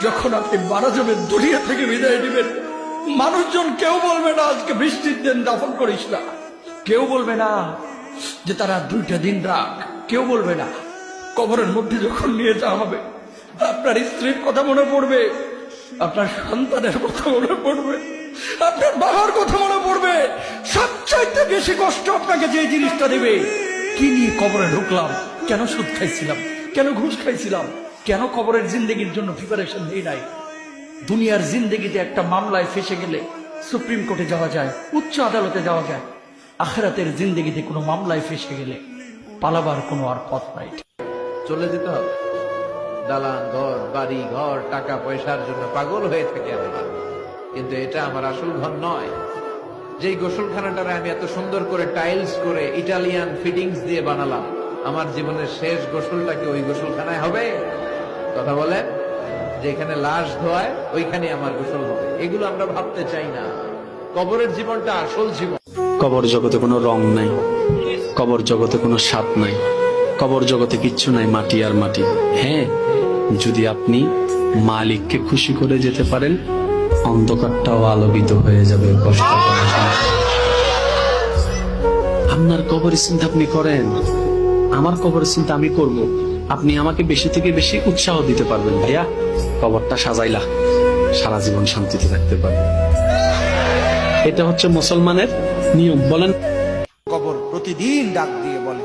যখন আপনি মারা যাবেন, দুনিয়া থেকে বিদায় নেবেন, মানুষজন কেউ বলবে না আজকে বৃষ্টির দিন দাফন করিস না, কেউ বলবে না যে তারা 2টা দিন রাখ, কেউ বলবে না। কবরের মধ্যে যখন নিয়ে যাওয়া হবে, আপনার স্ত্রীর কথা মনে পড়বে, আপনার সন্তানের কথা মনে পড়বে, আপনার বাবার কথা মনে পড়বে। সবচাইতে বেশি কষ্ট আপনাকে যে জিনিসটা দেবে, কি নিয়ে কবরে ঢুকলাম, কেন সুদ খাইছিলাম, কেন ঘুষ খাইছিলাম, কেন কবরের জিন্দেগির জন্য প্রিপারেশন নেই নাই। দুনিয়ার জিন্দেগিতে একটা মামলায় ফেসে গেলে সুপ্রিম কোর্টে যাওয়া যায়, উচ্চ আদালতে যাওয়া যায়। আখিরাতের জিন্দেগিতে কোনো মামলায় ফেসে গেলে পালাবার কোনো আর পথ নাই। চলে যেতে হবে। দালান ঘর, বাড়ি ঘর, টাকা পয়সার জন্য পাগল হয়ে থাকে আমরা, কিন্তু এটা আমার আসল ঘর নয়। যেই গোসলখানাটারে আমি এত সুন্দর করে টাইলস করে ইটালিয়ান ফিটিংস দিয়ে বানালাম, আমার জীবনের শেষ গোসলটা কি ওই গোসলখানায় হবে? কথা বলেন, যেখানে লাশ ধোয়ায় ওইখানে আমার গোসল হবে। এগুলো আমরা ভাবতে চাই না। কবরের জীবনটা আসল জীবন। কবর জগতে কোনো রং নাই, কবর জগতে কোনো স্বাদ নাই, কবর জগতে কিচ্ছু নাই, মাটি আর মাটি। হ্যাঁ, যদি আপনি মালিককে খুশি করে যেতে পারেন, অন্ধকারটাও আলোকিত হয়ে যাবে। কষ্ট করার সময় আপনার কবরের চিন্তা আপনি করেন, আমার কবরের চিন্তা আমি করব। আপনি আমাকে বেশি থেকে বেশি উৎসাহ দিতে পারবেন, ভাইয়া কবরটা সাজাইলা, সারা জীবন শান্তিতে থাকতে পারবে। এটা হচ্ছে মুসলমানের নিয়ম। বলেন, কবর প্রতিদিন ডাক দিয়ে বলে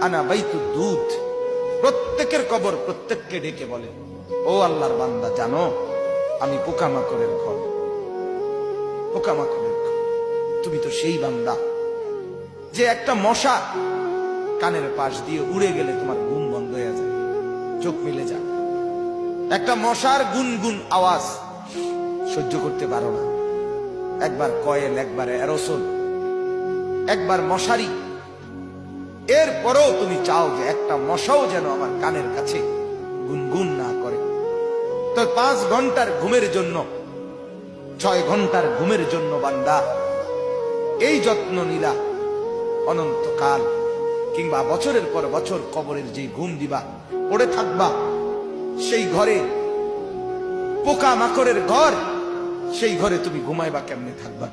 আনা বাইতুদ দুধ। প্রত্যেকের কবর প্রত্যেককে ডেকে বলে, ও আল্লাহর বান্দা, জানো আমি পোকামাকড়ের ঘর, পোকামাকড়ের ঘর। তুমি তো সেই বান্দা যে একটা মশা কানের পাশ দিয়ে উড়ে গেলে তোমার ঘুম বন্ধ হয়ে যায়, চোখ মিলে যায়। একটা মশার গুনগুন আওয়াজ সহ্য করতে পারো না। একবার কয়েল, একবার অ্যারোসোল, একবার মশারি, এরপরেও তুমি চাও যে একটা মশাও যেন আমার কানের কাছে গুনগুন না করে। তো 5 ঘন্টার ঘুমের জন্য, 6 ঘন্টার ঘুমের জন্য বান্দা এই যত্ন নিলা, অনন্তকাল কিংবা বছরের পর বছর কবরের যে ঘুম দিবা, পড়ে থাকবা সেই ঘরে, পোকা মাকড়ের ঘর, সেই ঘরে তুমি ঘুমাইবা কেমনে, থাকবা?